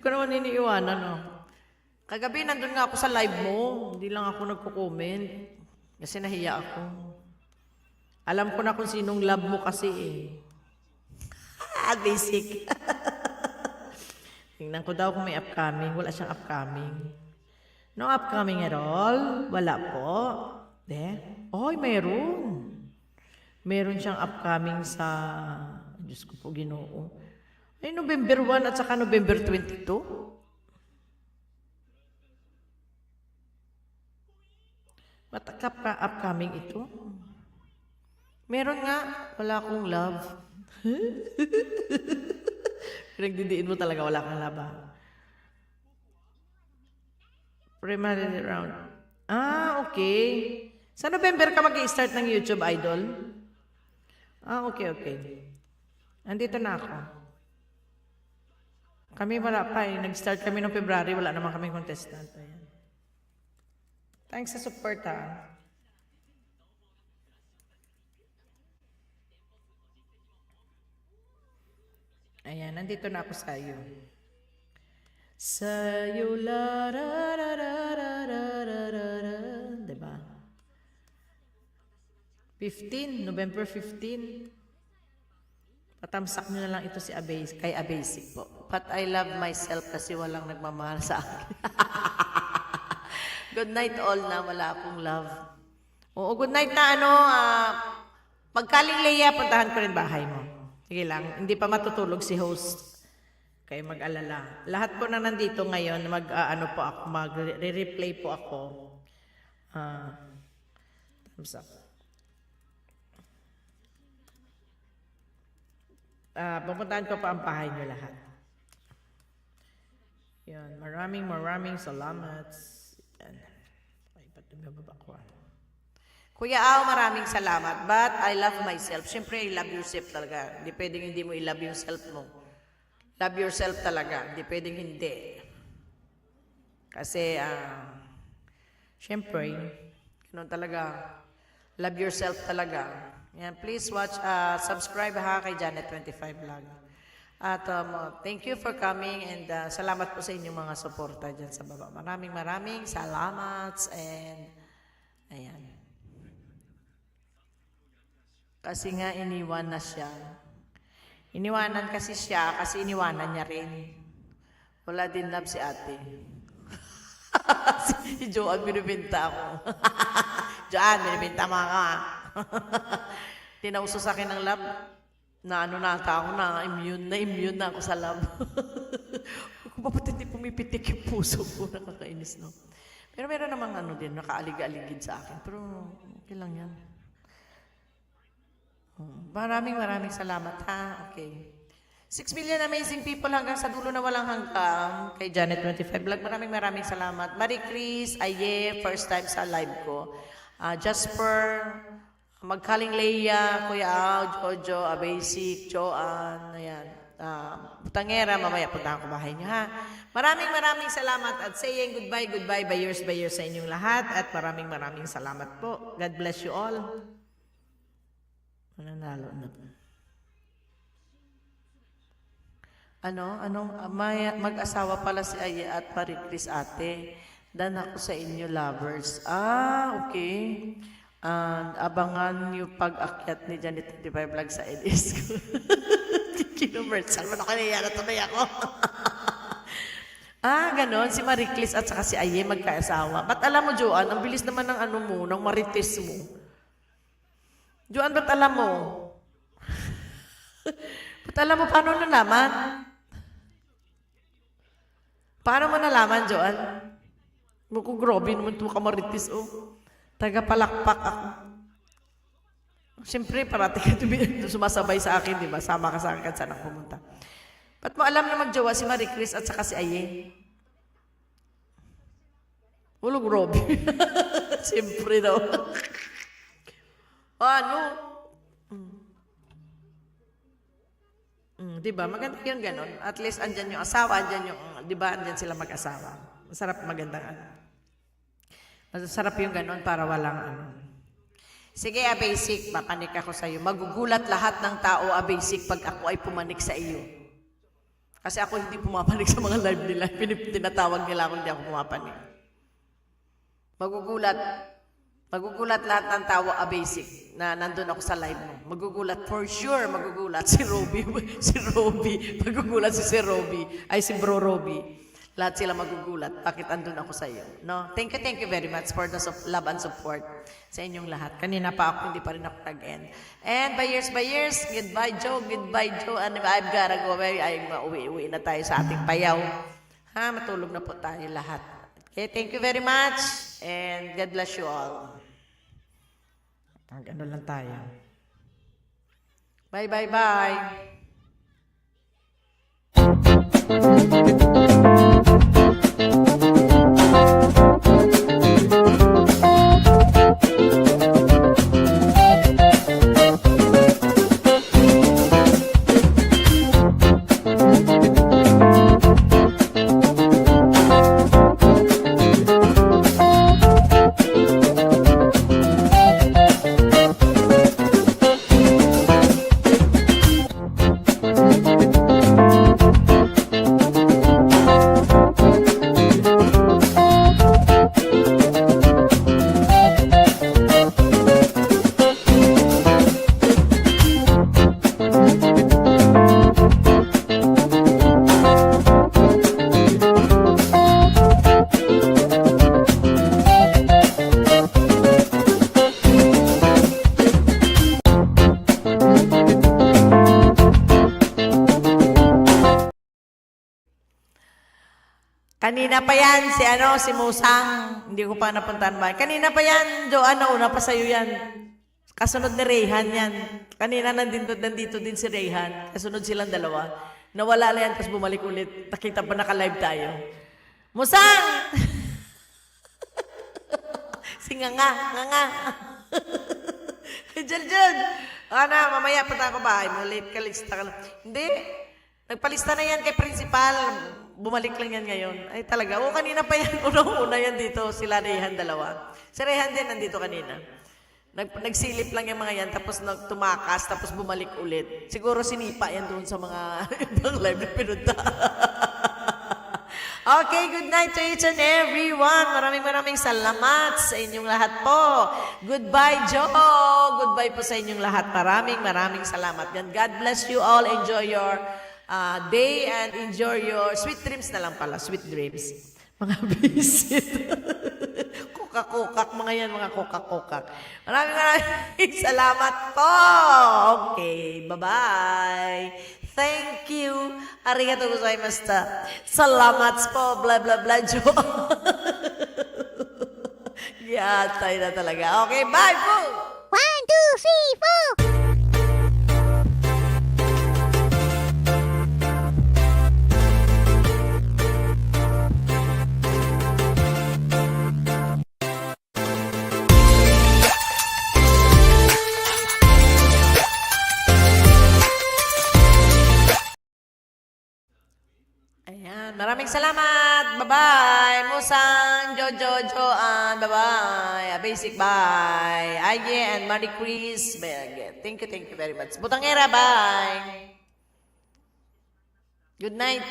Ko naman iniiwanan, no? Kagabi, nandun nga ako sa live mo. Hindi lang ako nagko-comment. Kasi nahiya ako. Alam ko na kung sinong love mo kasi eh. Basic. Tingnan ko daw kung may upcoming. Wala siyang upcoming. No upcoming at all? Wala po. Oy, mayroon. Meron siyang upcoming sa... Diyos ko po, Ginoo. Ay, November 1 at saka November 22. Matakap ka upcoming ito. Meron nga, wala akong love. Pinagdidiin mo talaga, wala kang love. Primary round. Okay. Sa November ka mag-i-start ng YouTube, Idol? Okay. Andito na ako. Kami wala pa eh. Nag-start kami noong February, wala naman kaming contestant. Ayan. Thanks sa support ha. Ayan, nandito na ako sa iyo. Sa'yo la ra ra ra ra ra ra ra ra. Diba? 15, November 15. Patamsak nyo na lang ito si kay Abasic po. But I love myself kasi walang nagmamahal sa akin. Good night all na wala akong love. Oo, good night na pagkaling Leia, puntahan ko rin bahay mo. Sige lang, hindi pa matutulog si host. Kayo mag-alala. Lahat po na nandito ngayon, magre-replay po ako. Thumbs up. Pupuntahan ko pa ang bahay nyo lahat. Yan, maraming salamat. Yan. Ay, ba't bumaba ko? Kuya Ao, maraming salamat. But I love myself. Siyempre, I love yourself talaga. Hindi pwedeng hindi mo i-love yung self mo. Love yourself talaga. Hindi pwedeng hindi. Kasi, siyempre, ganun talaga. Love yourself talaga. Yan, please watch, subscribe kay Janet25 Vlog. At thank you for coming and salamat po sa inyong mga suporta dyan sa baba. Maraming salamat and ayan. Kasi nga iniwan na siya. Iniwanan kasi siya kasi iniwanan niya rin. Wala din love si ate. Si Joanne, binibinta ako. Joanne, binibinta mga tinauso sa akin ng love na nata ako na immune na ako sa love. Kung ba't hindi pumipitik yung puso ko, nakakainis, no? Pero meron namang din, nakaalig-aligid sa akin. Pero okay lang yan. Maraming salamat, ha? Okay. 6 million amazing people hanggang sa dulo na walang hanggang kay Janet25 Vlog. Maraming salamat. Marie Chris, Aye, first time sa live ko. Jasper, Magkaling Leia, Kuya Ao, Jojo, Abasic, Joanne, ayan. Butangera, mamaya punta ko bahay niyo, ha? Maraming salamat at saying goodbye, bayers sa inyong lahat at maraming salamat po. God bless you all. Mananalo na po. Mag-asawa pala si Aya at Marie Chris ate. Dan ako sa inyo lovers. Okay. Abangan niyo pag-akyat ni Janet 25 Vlog sa edis ko. Kinumertsal mo na kanina, natuloy ako. Ganon. Si Marie Chris at saka si Aye magkaasawa. Ba't alam mo, Joanne, ang bilis naman ng ng marites mo. Joanne, ba't alam mo? Ba't alam mo, paano nalaman? Paano mo nalaman, Joanne? Mukhang grobe naman ito kamaritis, Taga-palakpak ako. Siyempre, parati ka sumasabay sa akin, di ba? Sama ka sa akin, saan ako pumunta. Ba't mo alam na magjowa si Marie Chris at saka si Aye? Ulo, grobe. Siyempre daw. Diba? Maganda yun ganon. At least andyan yung asawa, andyan yung, diba, andyan sila mag-asawa. Masarap, magandang Masarap yung ganon para walang Sige, Abasic, mapanik ako sa'yo. Magugulat lahat ng tao, Abasic, pag ako ay pumanik sa iyo. Kasi ako hindi pumapanig sa mga live nila. Tinatawag nila ako, hindi ako pumapanig. Magugulat. Magugulat lahat ng tawa, basic, na nandun ako sa live mo. Magugulat, for sure, magugulat. Si Robby, magugulat si Sir Robby, ay si Bro Robby. Lahat sila magugulat. Bakit andun ako sa iyo? No? Thank you very much for the love and support sa inyong lahat. Kanina pa ako, hindi pa rin ako nag-end. And by years, goodbye Joe, and I've gotta go away. Ay, mauwi-uwi na tayo sa ating payaw. Ha, matulog na po tayo lahat. Okay, thank you very much, and God bless you all. Ano lang tayo. Bye. Kanina pa yan, si Musang, hindi ko pa napuntahan ba. Kanina pa yan, Joanna, una pa sa'yo yan. Kasunod ni Rayhan yan. Kanina nandito din si Rayhan. Kasunod silang dalawa. Nawala na yan, tapos bumalik ulit. Nakita pa naka-live tayo. Musang! Si nga. Diyan. Ana, mamaya punta ako bahay mo. Late ka, lista ka lang. Hindi. Nagpalista na yan kay principal. Bumalik lang yan ngayon. Ay talaga. O kanina pa yan. Unang-una yan dito. Sila Rayhan dalawa. Si Rayhan din nandito kanina. Nagsilip lang yung mga yan. Tapos tumakas. Tapos bumalik ulit. Siguro sinipa yan doon sa mga ibang live na pinunta. Okay, good night to each and everyone. Maraming salamat sa inyong lahat po. Goodbye, Joe. Goodbye po sa inyong lahat. Maraming salamat. And God bless you all. Enjoy your day and enjoy your sweet dreams na lang pala. Sweet dreams. Mga visit. Kukak-kukak. Mga yan, mga kukak-kukak. Maraming salamat po. Okay, bye-bye. Thank you. Arigatou gozaimashita. Salamat po. Blah, blah, blah, Joe. Yatay na talaga. Okay, bye po. 1, 2, 3, 4. Ayan, maraming salamat. Bye-bye. Musang, Jojo, Joan. Bye-bye. Basic, bye. Aye and Marie Chris. Thank you very much. Butangera, bye. Good night.